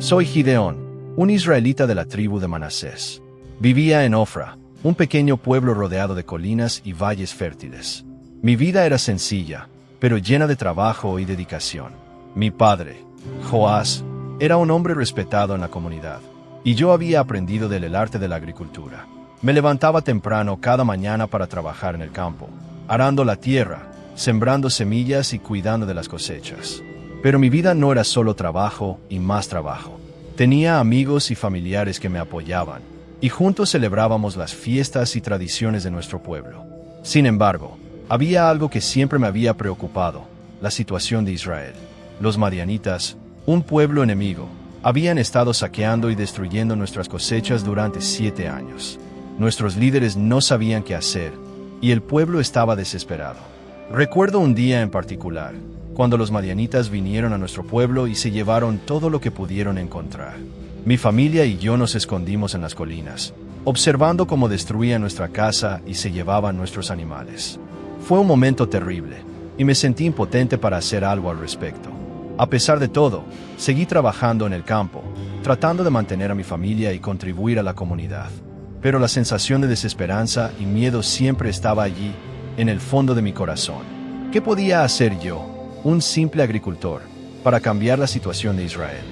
Soy Gideón, un israelita de la tribu de Manasés. Vivía en Ofra, un pequeño pueblo rodeado de colinas y valles fértiles. Mi vida era sencilla, pero llena de trabajo y dedicación. Mi padre, Joás, era un hombre respetado en la comunidad, y yo había aprendido del arte de la agricultura. Me levantaba temprano cada mañana para trabajar en el campo, arando la tierra, sembrando semillas y cuidando de las cosechas. Pero mi vida no era solo trabajo y más trabajo. Tenía amigos y familiares que me apoyaban, y juntos celebrábamos las fiestas y tradiciones de nuestro pueblo. Sin embargo, había algo que siempre me había preocupado: la situación de Israel. Los madianitas, un pueblo enemigo, habían estado saqueando y destruyendo nuestras cosechas durante 7 años. Nuestros líderes no sabían qué hacer, y el pueblo estaba desesperado. Recuerdo un día en particular, cuando los madianitas vinieron a nuestro pueblo y se llevaron todo lo que pudieron encontrar. Mi familia y yo nos escondimos en las colinas, observando cómo destruían nuestra casa y se llevaban nuestros animales. Fue un momento terrible, y me sentí impotente para hacer algo al respecto. A pesar de todo, seguí trabajando en el campo, tratando de mantener a mi familia y contribuir a la comunidad. Pero la sensación de desesperanza y miedo siempre estaba allí, en el fondo de mi corazón. ¿Qué podía hacer yo, un simple agricultor, para cambiar la situación de Israel?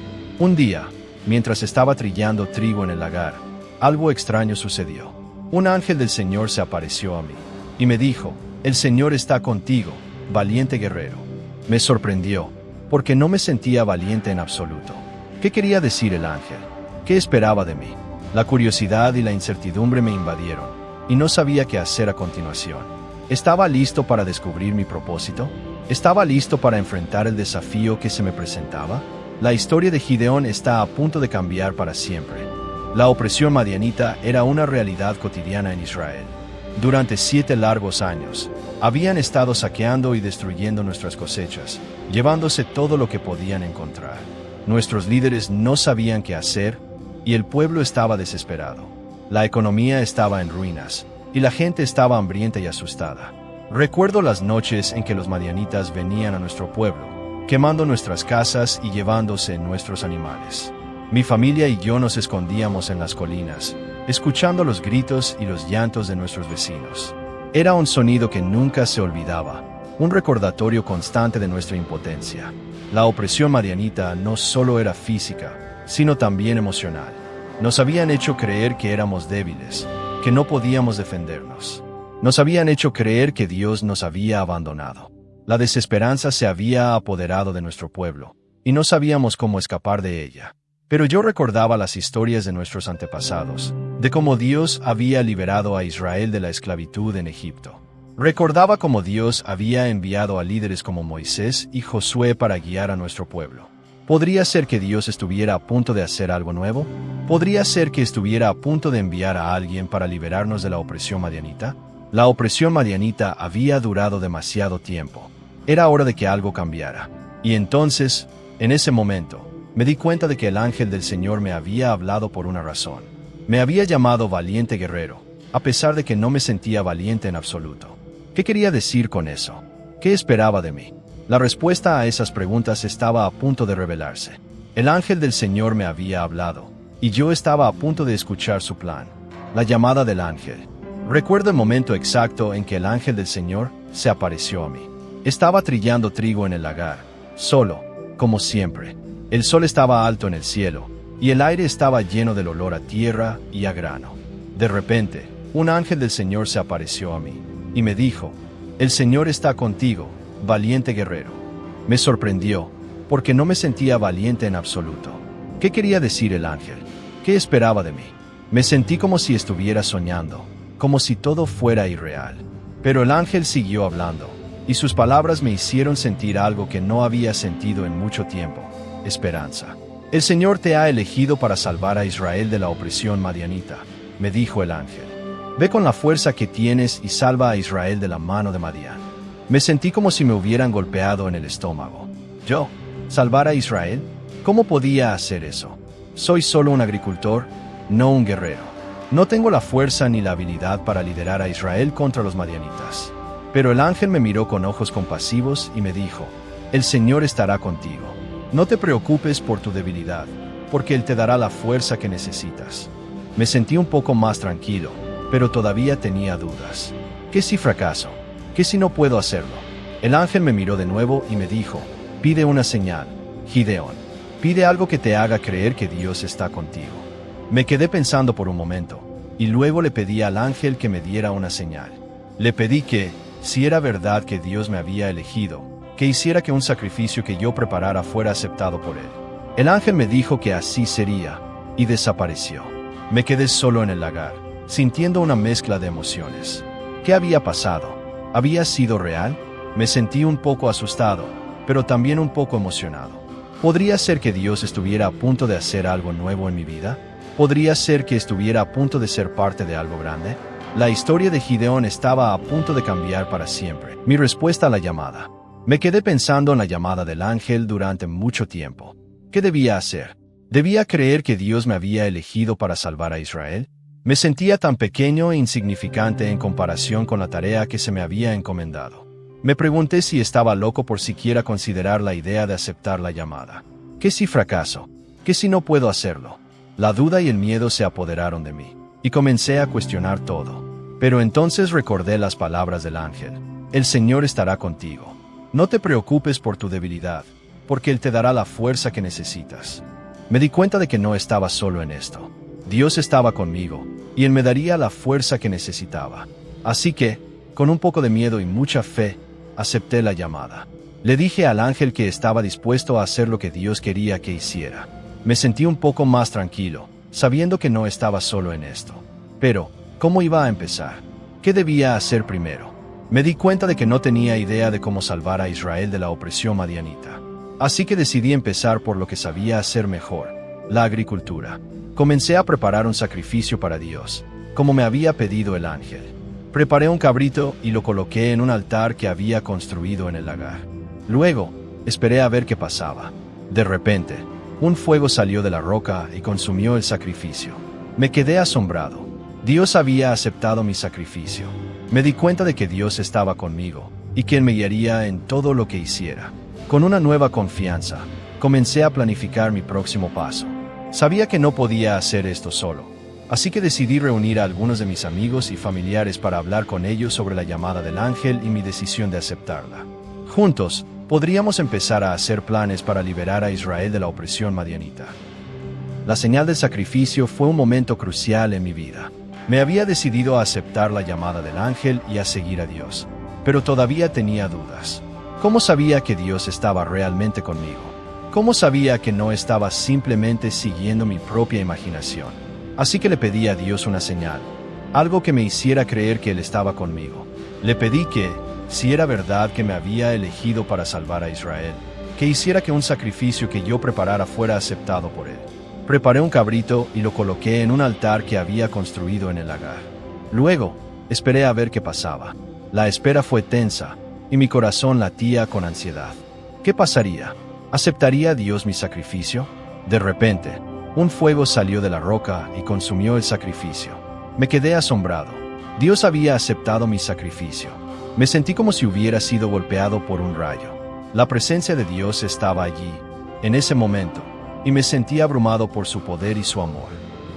Un día, mientras estaba trillando trigo en el lagar, algo extraño sucedió. Un ángel del Señor se apareció a mí, y me dijo: «El Señor está contigo, valiente guerrero». Me sorprendió, porque no me sentía valiente en absoluto. ¿Qué quería decir el ángel? ¿Qué esperaba de mí? La curiosidad y la incertidumbre me invadieron, y no sabía qué hacer a continuación. ¿Estaba listo para descubrir mi propósito? ¿Estaba listo para enfrentar el desafío que se me presentaba? La historia de Gideón está a punto de cambiar para siempre. La opresión madianita era una realidad cotidiana en Israel. Durante 7 largos años, habían estado saqueando y destruyendo nuestras cosechas, llevándose todo lo que podían encontrar. Nuestros líderes no sabían qué hacer, y el pueblo estaba desesperado. La economía estaba en ruinas, y la gente estaba hambrienta y asustada. Recuerdo las noches en que los madianitas venían a nuestro pueblo, quemando nuestras casas y llevándose nuestros animales. Mi familia y yo nos escondíamos en las colinas, escuchando los gritos y los llantos de nuestros vecinos. Era un sonido que nunca se olvidaba, un recordatorio constante de nuestra impotencia. La opresión madianita no solo era física, sino también emocional. Nos habían hecho creer que éramos débiles, que no podíamos defendernos. Nos habían hecho creer que Dios nos había abandonado. La desesperanza se había apoderado de nuestro pueblo, y no sabíamos cómo escapar de ella. Pero yo recordaba las historias de nuestros antepasados, de cómo Dios había liberado a Israel de la esclavitud en Egipto. Recordaba cómo Dios había enviado a líderes como Moisés y Josué para guiar a nuestro pueblo. ¿Podría ser que Dios estuviera a punto de hacer algo nuevo? ¿Podría ser que estuviera a punto de enviar a alguien para liberarnos de la opresión madianita? La opresión madianita había durado demasiado tiempo. Era hora de que algo cambiara. Y entonces, en ese momento, me di cuenta de que el ángel del Señor me había hablado por una razón. Me había llamado valiente guerrero, a pesar de que no me sentía valiente en absoluto. ¿Qué quería decir con eso? ¿Qué esperaba de mí? La respuesta a esas preguntas estaba a punto de revelarse. El ángel del Señor me había hablado, y yo estaba a punto de escuchar su plan. La llamada del ángel. Recuerdo el momento exacto en que el ángel del Señor se apareció a mí. Estaba trillando trigo en el lagar, solo, como siempre. El sol estaba alto en el cielo, y el aire estaba lleno del olor a tierra y a grano. De repente, un ángel del Señor se apareció a mí, y me dijo: «El Señor está contigo, valiente guerrero». Me sorprendió, porque no me sentía valiente en absoluto. ¿Qué quería decir el ángel? ¿Qué esperaba de mí? Me sentí como si estuviera soñando, como si todo fuera irreal. Pero el ángel siguió hablando, y sus palabras me hicieron sentir algo que no había sentido en mucho tiempo: esperanza. «El Señor te ha elegido para salvar a Israel de la opresión madianita», me dijo el ángel. «Ve con la fuerza que tienes y salva a Israel de la mano de Madián». Me sentí como si me hubieran golpeado en el estómago. ¿Yo? ¿Salvar a Israel? ¿Cómo podía hacer eso? Soy solo un agricultor, no un guerrero. No tengo la fuerza ni la habilidad para liderar a Israel contra los madianitas. Pero el ángel me miró con ojos compasivos y me dijo: «El Señor estará contigo. No te preocupes por tu debilidad. porque Él te dará la fuerza que necesitas. Me sentí un poco más tranquilo, pero todavía tenía dudas. ¿Qué si fracaso? ¿Qué si no puedo hacerlo? El ángel me miró de nuevo y me dijo, pide una señal, Gideón. Pide algo que te haga creer que Dios está contigo. Me quedé pensando por un momento, y luego le pedí al ángel que me diera una señal. Le pedí que, si era verdad que Dios me había elegido, que hiciera que un sacrificio que yo preparara fuera aceptado por Él. El ángel me dijo que así sería, y desapareció. Me quedé solo en el lagar, sintiendo una mezcla de emociones. ¿Qué había pasado? ¿Había sido real? Me sentí un poco asustado, pero también un poco emocionado. ¿Podría ser que Dios estuviera a punto de hacer algo nuevo en mi vida? ¿Podría ser que estuviera a punto de ser parte de algo grande? La historia de Gideón estaba a punto de cambiar para siempre. Mi respuesta a la llamada. Me quedé pensando en la llamada del ángel durante mucho tiempo. ¿Qué debía hacer? ¿Debía creer que Dios me había elegido para salvar a Israel? Me sentía tan pequeño e insignificante en comparación con la tarea que se me había encomendado. Me pregunté si estaba loco por siquiera considerar la idea de aceptar la llamada. ¿Qué si fracaso? ¿Qué si no puedo hacerlo? La duda y el miedo se apoderaron de mí, y comencé a cuestionar todo. Pero entonces recordé las palabras del ángel. El Señor estará contigo. No te preocupes por tu debilidad, porque Él te dará la fuerza que necesitas. Me di cuenta de que no estaba solo en esto. Dios estaba conmigo, y Él me daría la fuerza que necesitaba. Así que, con un poco de miedo y mucha fe, acepté la llamada. Le dije al ángel que estaba dispuesto a hacer lo que Dios quería que hiciera. Me sentí un poco más tranquilo, sabiendo que no estaba solo en esto. Pero, ¿cómo iba a empezar? ¿Qué debía hacer primero? Me di cuenta de que no tenía idea de cómo salvar a Israel de la opresión madianita. Así que decidí empezar por lo que sabía hacer mejor, la agricultura. Comencé a preparar un sacrificio para Dios, como me había pedido el ángel. Preparé un cabrito y lo coloqué en un altar que había construido en el lagar. Luego, esperé a ver qué pasaba. De repente, un fuego salió de la roca y consumió el sacrificio. Me quedé asombrado. Dios había aceptado mi sacrificio. Me di cuenta de que Dios estaba conmigo, y que Él me guiaría en todo lo que hiciera. Con una nueva confianza, comencé a planificar mi próximo paso. Sabía que no podía hacer esto solo, así que decidí reunir a algunos de mis amigos y familiares para hablar con ellos sobre la llamada del ángel y mi decisión de aceptarla. Juntos, podríamos empezar a hacer planes para liberar a Israel de la opresión madianita. La señal del sacrificio fue un momento crucial en mi vida. Me había decidido a aceptar la llamada del ángel y a seguir a Dios, pero todavía tenía dudas. ¿Cómo sabía que Dios estaba realmente conmigo? ¿Cómo sabía que no estaba simplemente siguiendo mi propia imaginación? Así que le pedí a Dios una señal, algo que me hiciera creer que Él estaba conmigo. Le pedí que, si era verdad que me había elegido para salvar a Israel, que hiciera que un sacrificio que yo preparara fuera aceptado por Él. Preparé un cabrito y lo coloqué en un altar que había construido en el lagar. Luego, esperé a ver qué pasaba. La espera fue tensa, y mi corazón latía con ansiedad. ¿Qué pasaría? ¿Aceptaría Dios mi sacrificio? De repente, un fuego salió de la roca y consumió el sacrificio. Me quedé asombrado. Dios había aceptado mi sacrificio. Me sentí como si hubiera sido golpeado por un rayo. La presencia de Dios estaba allí, en ese momento, y me sentí abrumado por su poder y su amor.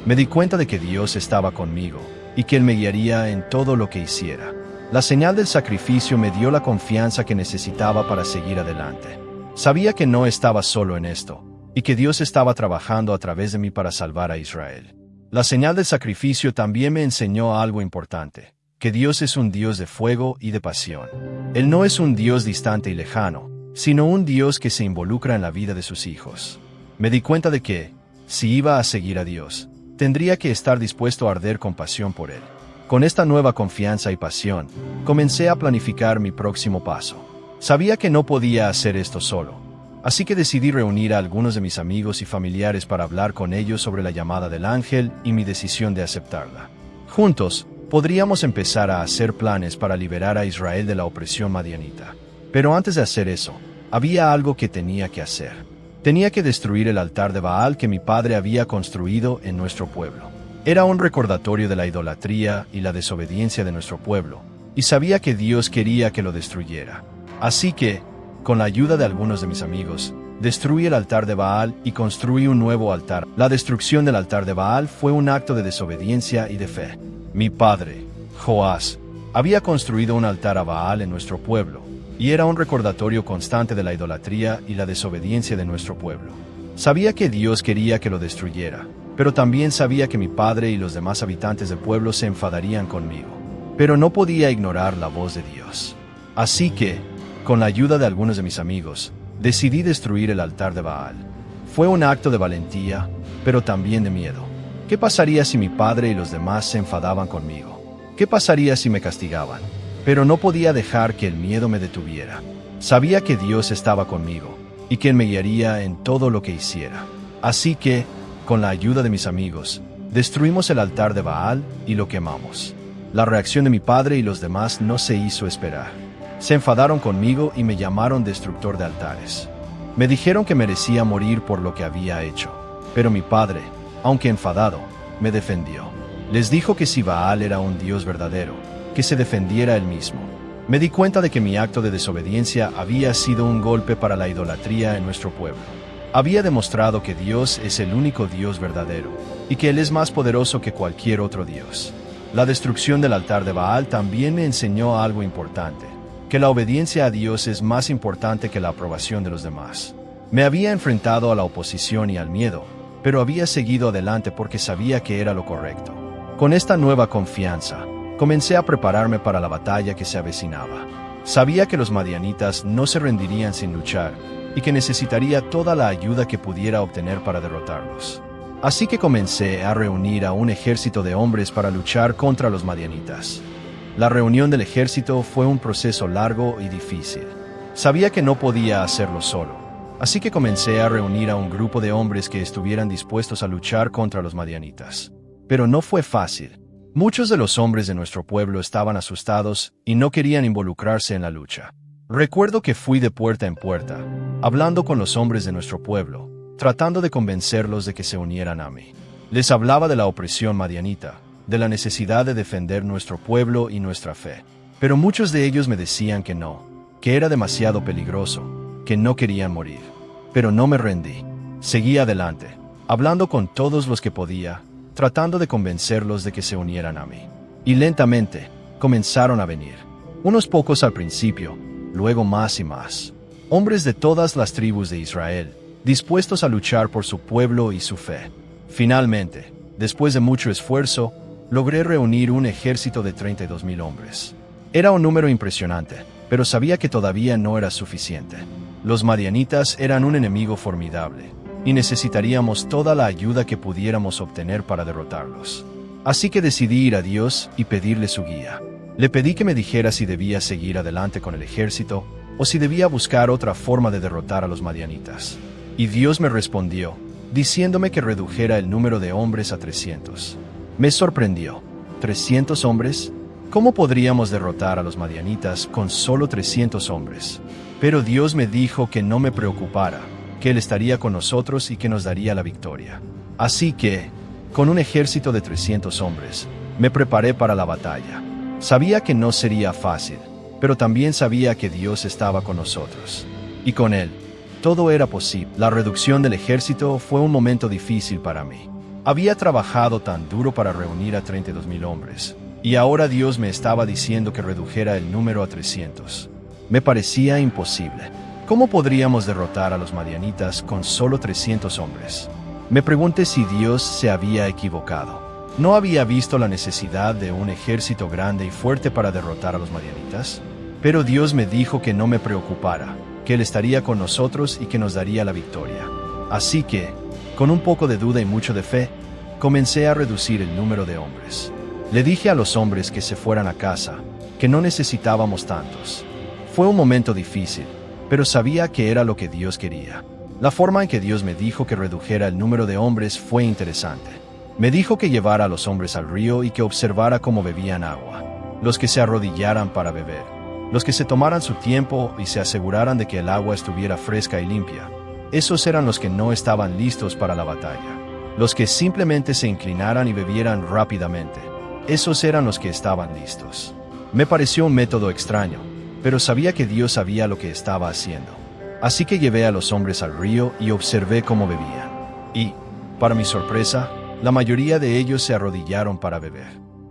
Me di cuenta de que Dios estaba conmigo, y que Él me guiaría en todo lo que hiciera. La señal del sacrificio me dio la confianza que necesitaba para seguir adelante. Sabía que no estaba solo en esto, y que Dios estaba trabajando a través de mí para salvar a Israel. La señal del sacrificio también me enseñó algo importante, que Dios es un Dios de fuego y de pasión. Él no es un Dios distante y lejano, sino un Dios que se involucra en la vida de sus hijos. Me di cuenta de que, si iba a seguir a Dios, tendría que estar dispuesto a arder con pasión por Él. Con esta nueva confianza y pasión, comencé a planificar mi próximo paso. Sabía que no podía hacer esto solo, así que decidí reunir a algunos de mis amigos y familiares para hablar con ellos sobre la llamada del ángel y mi decisión de aceptarla. Juntos, podríamos empezar a hacer planes para liberar a Israel de la opresión madianita. Pero antes de hacer eso, había algo que tenía que hacer. Tenía que destruir el altar de Baal que mi padre había construido en nuestro pueblo. Era un recordatorio de la idolatría y la desobediencia de nuestro pueblo, y sabía que Dios quería que lo destruyera. Así que, con la ayuda de algunos de mis amigos, Destruí el altar de Baal y construí un nuevo altar. La destrucción del altar de Baal fue un acto de desobediencia y de fe. Mi padre, Joás, había construido un altar a Baal en nuestro pueblo, y era un recordatorio constante de la idolatría y la desobediencia de nuestro pueblo. Sabía que Dios quería que lo destruyera, pero también sabía que mi padre y los demás habitantes del pueblo se enfadarían conmigo. Pero no podía ignorar la voz de Dios. Así que, con la ayuda de algunos de mis amigos, decidí destruir el altar de Baal. Fue un acto de valentía, pero también de miedo. ¿Qué pasaría si mi padre y los demás se enfadaban conmigo? ¿Qué pasaría si me castigaban? Pero no podía dejar que el miedo me detuviera. Sabía que Dios estaba conmigo, y que Él me guiaría en todo lo que hiciera. Así que, con la ayuda de mis amigos, destruimos el altar de Baal y lo quemamos. La reacción de mi padre y los demás no se hizo esperar. Se enfadaron conmigo y me llamaron destructor de altares. Me dijeron que merecía morir por lo que había hecho. Pero mi padre, aunque enfadado, me defendió. Les dijo que si Baal era un Dios verdadero, que se defendiera él mismo. Me di cuenta de que mi acto de desobediencia había sido un golpe para la idolatría en nuestro pueblo. Había demostrado que Dios es el único Dios verdadero, y que Él es más poderoso que cualquier otro Dios. La destrucción del altar de Baal también me enseñó algo importante, que la obediencia a Dios es más importante que la aprobación de los demás. Me había enfrentado a la oposición y al miedo, pero había seguido adelante porque sabía que era lo correcto. Con esta nueva confianza, comencé a prepararme para la batalla que se avecinaba. Sabía que los madianitas no se rendirían sin luchar, y que necesitaría toda la ayuda que pudiera obtener para derrotarlos. Así que comencé a reunir a un ejército de hombres para luchar contra los madianitas. La reunión del ejército fue un proceso largo y difícil. Sabía que no podía hacerlo solo, así que comencé a reunir a un grupo de hombres que estuvieran dispuestos a luchar contra los madianitas. Pero no fue fácil. Muchos de los hombres de nuestro pueblo estaban asustados y no querían involucrarse en la lucha. Recuerdo que fui de puerta en puerta, hablando con los hombres de nuestro pueblo, tratando de convencerlos de que se unieran a mí. Les hablaba de la opresión madianita, de la necesidad de defender nuestro pueblo y nuestra fe. Pero muchos de ellos me decían que no, que era demasiado peligroso, que no querían morir. Pero no me rendí. Seguí adelante, hablando con todos los que podía, tratando de convencerlos de que se unieran a mí. Y lentamente, comenzaron a venir. Unos pocos al principio, luego más y más. Hombres de todas las tribus de Israel, dispuestos a luchar por su pueblo y su fe. Finalmente, después de mucho esfuerzo, logré reunir un ejército de 32,000 hombres. Era un número impresionante, pero sabía que todavía no era suficiente. Los madianitas eran un enemigo formidable, y necesitaríamos toda la ayuda que pudiéramos obtener para derrotarlos. Así que decidí ir a Dios y pedirle su guía. Le pedí que me dijera si debía seguir adelante con el ejército, o si debía buscar otra forma de derrotar a los madianitas. Y Dios me respondió, diciéndome que redujera el número de hombres a 300. Me sorprendió. ¿300 hombres? ¿Cómo podríamos derrotar a los madianitas con solo 300 hombres? Pero Dios me dijo que no me preocupara, que Él estaría con nosotros y que nos daría la victoria. Así que, con un ejército de 300 hombres, me preparé para la batalla. Sabía que no sería fácil, pero también sabía que Dios estaba con nosotros. Y con Él, todo era posible. La reducción del ejército fue un momento difícil para mí. Había trabajado tan duro para reunir a 32,000 hombres, y ahora Dios me estaba diciendo que redujera el número a 300. Me parecía imposible. ¿Cómo podríamos derrotar a los madianitas con solo 300 hombres? Me pregunté si Dios se había equivocado. ¿No había visto la necesidad de un ejército grande y fuerte para derrotar a los madianitas? Pero Dios me dijo que no me preocupara, que Él estaría con nosotros y que nos daría la victoria. Así que, con un poco de duda y mucho de fe, comencé a reducir el número de hombres. Le dije a los hombres que se fueran a casa, que no necesitábamos tantos. Fue un momento difícil, pero sabía que era lo que Dios quería. La forma en que Dios me dijo que redujera el número de hombres fue interesante. Me dijo que llevara a los hombres al río y que observara cómo bebían agua. Los que se arrodillaran para beber. Los que se tomaran su tiempo y se aseguraran de que el agua estuviera fresca y limpia. Esos eran los que no estaban listos para la batalla. Los que simplemente se inclinaran y bebieran rápidamente. Esos eran los que estaban listos. Me pareció un método extraño, pero sabía que Dios sabía lo que estaba haciendo. Así que llevé a los hombres al río y observé cómo bebían. Y, para mi sorpresa, la mayoría de ellos se arrodillaron para beber.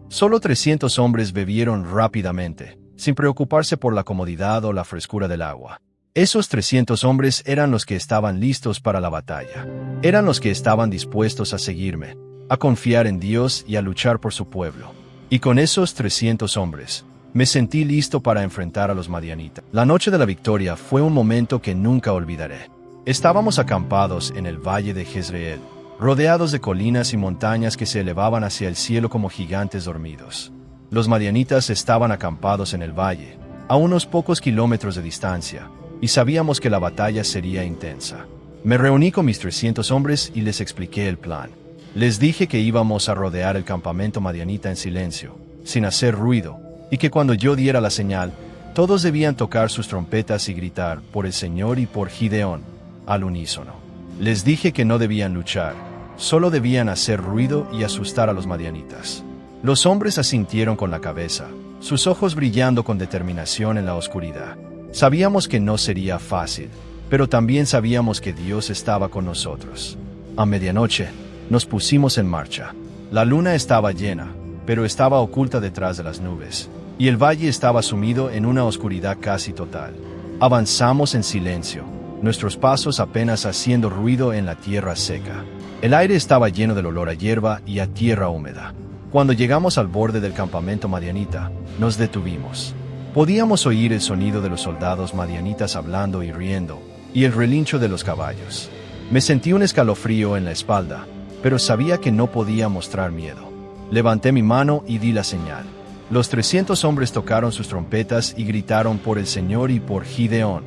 Solo 300 hombres bebieron rápidamente, sin preocuparse por la comodidad o la frescura del agua. Esos 300 hombres eran los que estaban listos para la batalla. Eran los que estaban dispuestos a seguirme, a confiar en Dios y a luchar por su pueblo. Y con esos 300 hombres, me sentí listo para enfrentar a los madianitas. La noche de la victoria fue un momento que nunca olvidaré. Estábamos acampados en el valle de Jezreel, rodeados de colinas y montañas que se elevaban hacia el cielo como gigantes dormidos. Los madianitas estaban acampados en el valle, a unos pocos kilómetros de distancia, y sabíamos que la batalla sería intensa. Me reuní con mis 300 hombres y les expliqué el plan. Les dije que íbamos a rodear el campamento madianita en silencio, sin hacer ruido, y que cuando yo diera la señal, todos debían tocar sus trompetas y gritar por el Señor y por Gideón, al unísono. Les dije que no debían luchar, solo debían hacer ruido y asustar a los madianitas. Los hombres asintieron con la cabeza, sus ojos brillando con determinación en la oscuridad. Sabíamos que no sería fácil, pero también sabíamos que Dios estaba con nosotros. A medianoche, nos pusimos en marcha. La luna estaba llena, pero estaba oculta detrás de las nubes, y el valle estaba sumido en una oscuridad casi total. Avanzamos en silencio, nuestros pasos apenas haciendo ruido en la tierra seca. El aire estaba lleno del olor a hierba y a tierra húmeda. Cuando llegamos al borde del campamento madianita, nos detuvimos. Podíamos oír el sonido de los soldados madianitas hablando y riendo, y el relincho de los caballos. Me sentí un escalofrío en la espalda, pero sabía que no podía mostrar miedo. Levanté mi mano y di la señal. Los 300 hombres tocaron sus trompetas y gritaron por el Señor y por Gideón,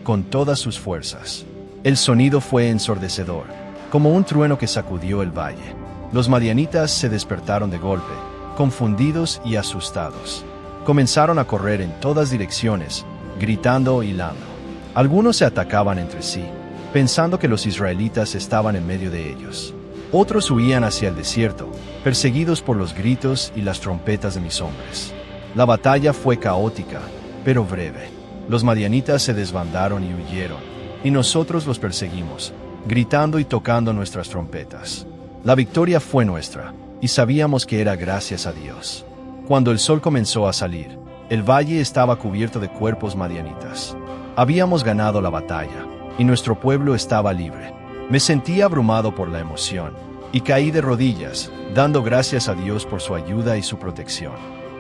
con todas sus fuerzas. El sonido fue ensordecedor, como un trueno que sacudió el valle. Los madianitas se despertaron de golpe, confundidos y asustados. Comenzaron a correr en todas direcciones, gritando e hilando. Algunos se atacaban entre sí, pensando que los israelitas estaban en medio de ellos. Otros huían hacia el desierto, perseguidos por los gritos y las trompetas de mis hombres. La batalla fue caótica, pero breve. Los madianitas se desbandaron y huyeron, y nosotros los perseguimos, gritando y tocando nuestras trompetas. La victoria fue nuestra, y sabíamos que era gracias a Dios. Cuando el sol comenzó a salir, el valle estaba cubierto de cuerpos madianitas. Habíamos ganado la batalla, y nuestro pueblo estaba libre. Me sentí abrumado por la emoción, y caí de rodillas, dando gracias a Dios por su ayuda y su protección.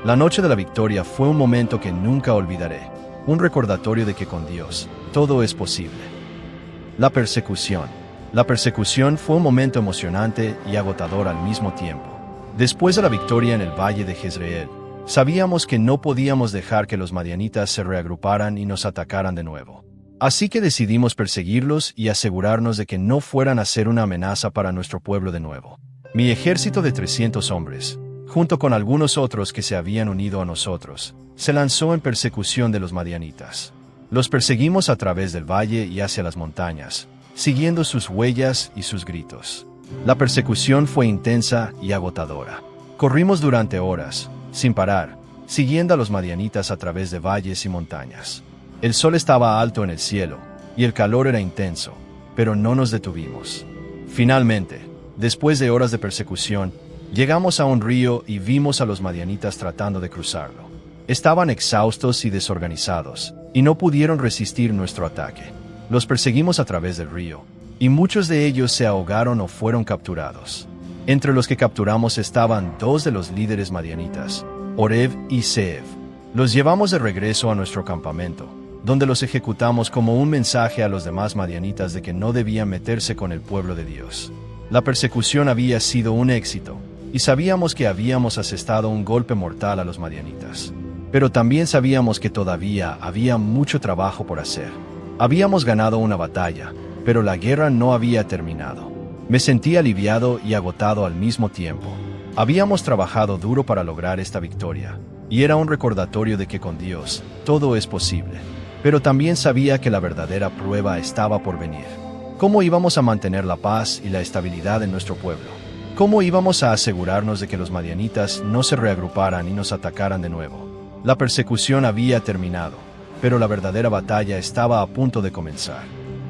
La noche de la victoria fue un momento que nunca olvidaré, un recordatorio de que con Dios, todo es posible. La persecución. La persecución fue un momento emocionante y agotador al mismo tiempo. Después de la victoria en el valle de Jezreel, sabíamos que no podíamos dejar que los madianitas se reagruparan y nos atacaran de nuevo. Así que decidimos perseguirlos y asegurarnos de que no fueran a ser una amenaza para nuestro pueblo de nuevo. Mi ejército de 300 hombres, junto con algunos otros que se habían unido a nosotros, se lanzó en persecución de los madianitas. Los perseguimos a través del valle y hacia las montañas, siguiendo sus huellas y sus gritos. La persecución fue intensa y agotadora. Corrimos durante horas, sin parar, siguiendo a los madianitas a través de valles y montañas. El sol estaba alto en el cielo, y el calor era intenso, pero no nos detuvimos. Finalmente, después de horas de persecución, llegamos a un río y vimos a los madianitas tratando de cruzarlo. Estaban exhaustos y desorganizados, y no pudieron resistir nuestro ataque. Los perseguimos a través del río, y muchos de ellos se ahogaron o fueron capturados. Entre los que capturamos estaban 2 de los líderes madianitas, Oreb y Zeeb. Los llevamos de regreso a nuestro campamento, donde los ejecutamos como un mensaje a los demás madianitas de que no debían meterse con el pueblo de Dios. La persecución había sido un éxito, y sabíamos que habíamos asestado un golpe mortal a los madianitas. Pero también sabíamos que todavía había mucho trabajo por hacer. Habíamos ganado una batalla, pero la guerra no había terminado. Me sentí aliviado y agotado al mismo tiempo. Habíamos trabajado duro para lograr esta victoria, y era un recordatorio de que con Dios, todo es posible. Pero también sabía que la verdadera prueba estaba por venir. ¿Cómo íbamos a mantener la paz y la estabilidad en nuestro pueblo? ¿Cómo íbamos a asegurarnos de que los madianitas no se reagruparan y nos atacaran de nuevo? La persecución había terminado, pero la verdadera batalla estaba a punto de comenzar.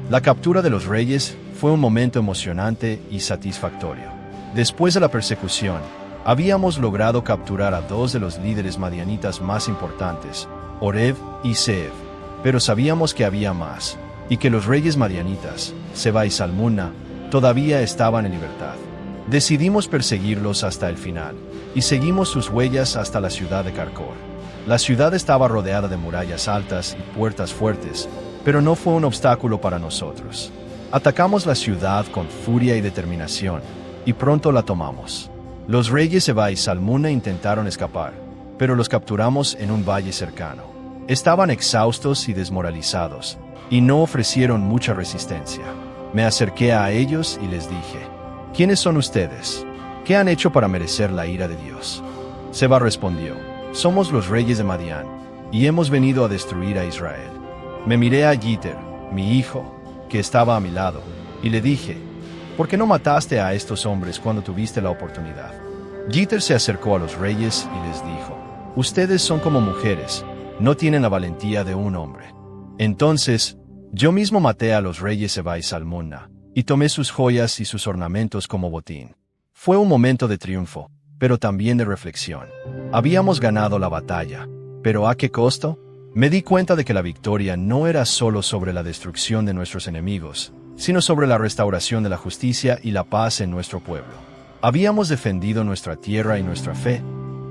La captura de los reyes fue un momento emocionante y satisfactorio. Después de la persecución, habíamos logrado capturar a dos de los líderes madianitas más importantes, Oreb y Zeeb, pero sabíamos que había más, y que los reyes madianitas, Seba y Salmunna, todavía estaban en libertad. Decidimos perseguirlos hasta el final, y seguimos sus huellas hasta la ciudad de Karkor. La ciudad estaba rodeada de murallas altas y puertas fuertes, pero no fue un obstáculo para nosotros. Atacamos la ciudad con furia y determinación, y pronto la tomamos. Los reyes Seba y Salmunna intentaron escapar, pero los capturamos en un valle cercano. Estaban exhaustos y desmoralizados, y no ofrecieron mucha resistencia. Me acerqué a ellos y les dije: ¿quiénes son ustedes? ¿Qué han hecho para merecer la ira de Dios? Seba respondió: somos los reyes de Madián, y hemos venido a destruir a Israel. Me miré a Jeter, mi hijo, que estaba a mi lado, y le dije: ¿por qué no mataste a estos hombres cuando tuviste la oportunidad? Jeter se acercó a los reyes y les dijo: ustedes son como mujeres, no tienen la valentía de un hombre. Entonces, yo mismo maté a los reyes Seba y Salmunna, y tomé sus joyas y sus ornamentos como botín. Fue un momento de triunfo, pero también de reflexión. Habíamos ganado la batalla, pero ¿a qué costo? Me di cuenta de que la victoria no era solo sobre la destrucción de nuestros enemigos, sino sobre la restauración de la justicia y la paz en nuestro pueblo. Habíamos defendido nuestra tierra y nuestra fe,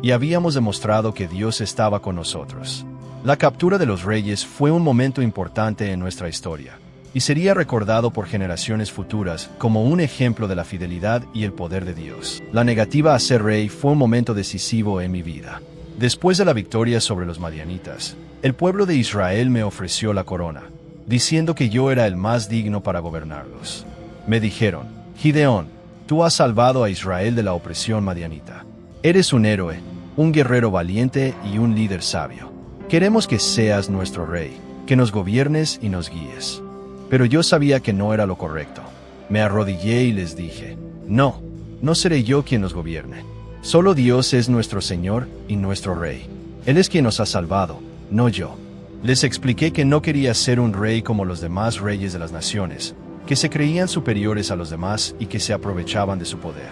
y habíamos demostrado que Dios estaba con nosotros. La captura de los reyes fue un momento importante en nuestra historia, y sería recordado por generaciones futuras como un ejemplo de la fidelidad y el poder de Dios. La negativa a ser rey fue un momento decisivo en mi vida. Después de la victoria sobre los madianitas, el pueblo de Israel me ofreció la corona, diciendo que yo era el más digno para gobernarlos. Me dijeron: Gideón, tú has salvado a Israel de la opresión madianita. Eres un héroe, un guerrero valiente y un líder sabio. Queremos que seas nuestro rey, que nos gobiernes y nos guíes. Pero yo sabía que no era lo correcto. Me arrodillé y les dije: no, no seré yo quien nos gobierne. Solo Dios es nuestro Señor y nuestro Rey. Él es quien nos ha salvado, no yo. Les expliqué que no quería ser un rey como los demás reyes de las naciones, que se creían superiores a los demás y que se aprovechaban de su poder.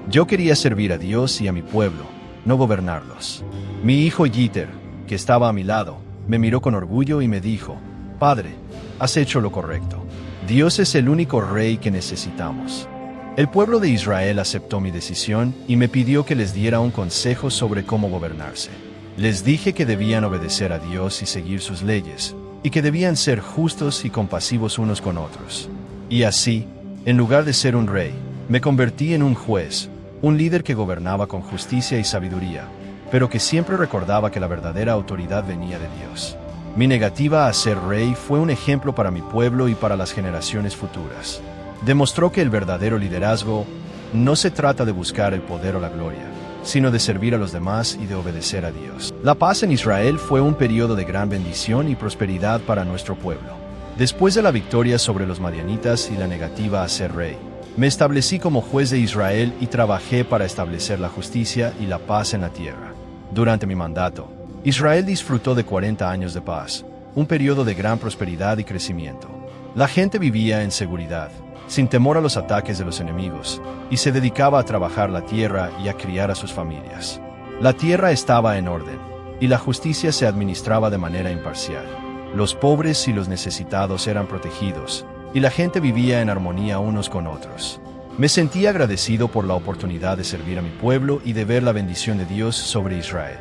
Yo quería servir a Dios y a mi pueblo, no gobernarlos. Mi hijo Jeter, que estaba a mi lado, me miró con orgullo y me dijo: Padre, has hecho lo correcto. Dios es el único rey que necesitamos. El pueblo de Israel aceptó mi decisión y me pidió que les diera un consejo sobre cómo gobernarse. Les dije que debían obedecer a Dios y seguir sus leyes, y que debían ser justos y compasivos unos con otros. Y así, en lugar de ser un rey, me convertí en un juez, un líder que gobernaba con justicia y sabiduría, pero que siempre recordaba que la verdadera autoridad venía de Dios. Mi negativa a ser rey fue un ejemplo para mi pueblo y para las generaciones futuras. Demostró que el verdadero liderazgo no se trata de buscar el poder o la gloria, sino de servir a los demás y de obedecer a Dios. La paz en Israel fue un periodo de gran bendición y prosperidad para nuestro pueblo. Después de la victoria sobre los madianitas y la negativa a ser rey, me establecí como juez de Israel y trabajé para establecer la justicia y la paz en la tierra. Durante mi mandato, Israel disfrutó de 40 años de paz, un periodo de gran prosperidad y crecimiento. La gente vivía en seguridad, sin temor a los ataques de los enemigos, y se dedicaba a trabajar la tierra y a criar a sus familias. La tierra estaba en orden, y la justicia se administraba de manera imparcial. Los pobres y los necesitados eran protegidos, y la gente vivía en armonía unos con otros. Me sentí agradecido por la oportunidad de servir a mi pueblo y de ver la bendición de Dios sobre Israel.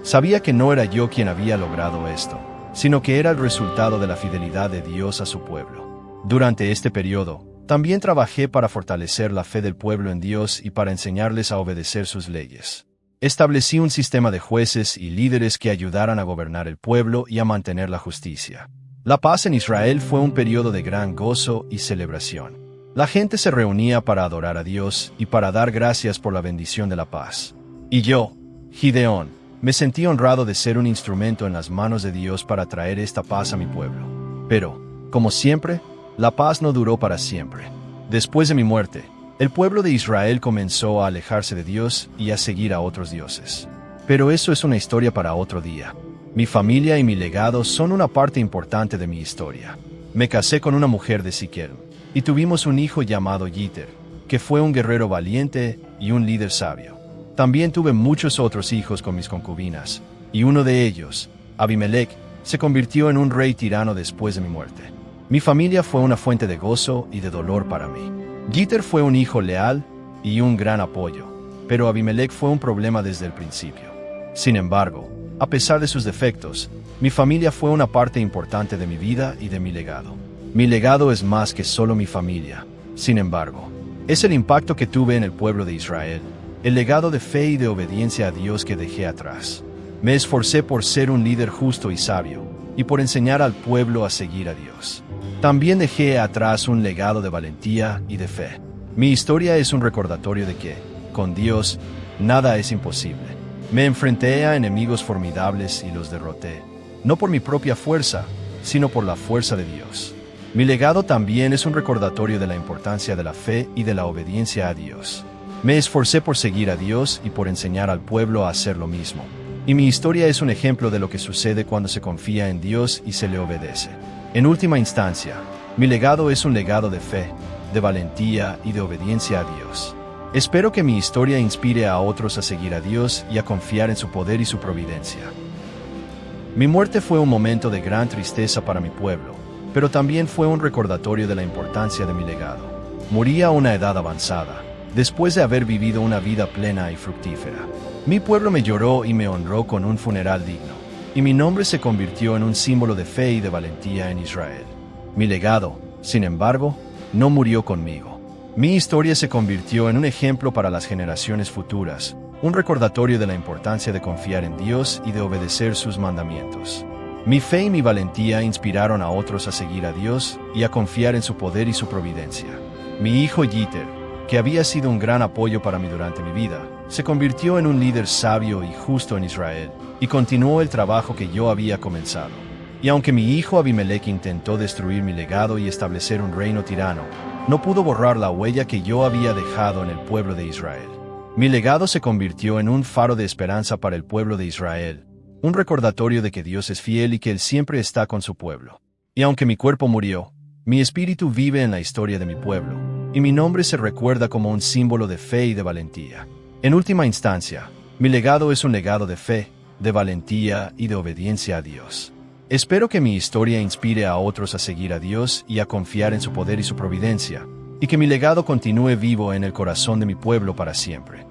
Sabía que no era yo quien había logrado esto, sino que era el resultado de la fidelidad de Dios a su pueblo. Durante este periodo, también trabajé para fortalecer la fe del pueblo en Dios y para enseñarles a obedecer sus leyes. Establecí un sistema de jueces y líderes que ayudaran a gobernar el pueblo y a mantener la justicia. La paz en Israel fue un periodo de gran gozo y celebración. La gente se reunía para adorar a Dios y para dar gracias por la bendición de la paz. Y yo, Gideón, me sentí honrado de ser un instrumento en las manos de Dios para traer esta paz a mi pueblo. Pero, como siempre, la paz no duró para siempre. Después de mi muerte, el pueblo de Israel comenzó a alejarse de Dios y a seguir a otros dioses. Pero eso es una historia para otro día. Mi familia y mi legado son una parte importante de mi historia. Me casé con una mujer de Siquel y tuvimos un hijo llamado Jeter, que fue un guerrero valiente y un líder sabio. También tuve muchos otros hijos con mis concubinas, y uno de ellos, Abimelech, se convirtió en un rey tirano después de mi muerte. Mi familia fue una fuente de gozo y de dolor para mí. Jeter fue un hijo leal y un gran apoyo, pero Abimelech fue un problema desde el principio. Sin embargo, a pesar de sus defectos, mi familia fue una parte importante de mi vida y de mi legado. Mi legado es más que solo mi familia. Sin embargo, es el impacto que tuve en el pueblo de Israel, el legado de fe y de obediencia a Dios que dejé atrás. Me esforcé por ser un líder justo y sabio, y por enseñar al pueblo a seguir a Dios. También dejé atrás un legado de valentía y de fe. Mi historia es un recordatorio de que, con Dios, nada es imposible. Me enfrenté a enemigos formidables y los derroté, no por mi propia fuerza, sino por la fuerza de Dios. Mi legado también es un recordatorio de la importancia de la fe y de la obediencia a Dios. Me esforcé por seguir a Dios y por enseñar al pueblo a hacer lo mismo. Y mi historia es un ejemplo de lo que sucede cuando se confía en Dios y se le obedece. En última instancia, mi legado es un legado de fe, de valentía y de obediencia a Dios. Espero que mi historia inspire a otros a seguir a Dios y a confiar en su poder y su providencia. Mi muerte fue un momento de gran tristeza para mi pueblo, pero también fue un recordatorio de la importancia de mi legado. Morí a una edad avanzada, después de haber vivido una vida plena y fructífera. Mi pueblo me lloró y me honró con un funeral digno, y mi nombre se convirtió en un símbolo de fe y de valentía en Israel. Mi legado, sin embargo, no murió conmigo. Mi historia se convirtió en un ejemplo para las generaciones futuras, un recordatorio de la importancia de confiar en Dios y de obedecer sus mandamientos. Mi fe y mi valentía inspiraron a otros a seguir a Dios y a confiar en su poder y su providencia. Mi hijo Jeter, que había sido un gran apoyo para mí durante mi vida, se convirtió en un líder sabio y justo en Israel, y continuó el trabajo que yo había comenzado. Y aunque mi hijo Abimelech intentó destruir mi legado y establecer un reino tirano, no pudo borrar la huella que yo había dejado en el pueblo de Israel. Mi legado se convirtió en un faro de esperanza para el pueblo de Israel, un recordatorio de que Dios es fiel y que Él siempre está con su pueblo. Y aunque mi cuerpo murió, mi espíritu vive en la historia de mi pueblo, y mi nombre se recuerda como un símbolo de fe y de valentía. En última instancia, mi legado es un legado de fe, de valentía y de obediencia a Dios. Espero que mi historia inspire a otros a seguir a Dios y a confiar en su poder y su providencia, y que mi legado continúe vivo en el corazón de mi pueblo para siempre.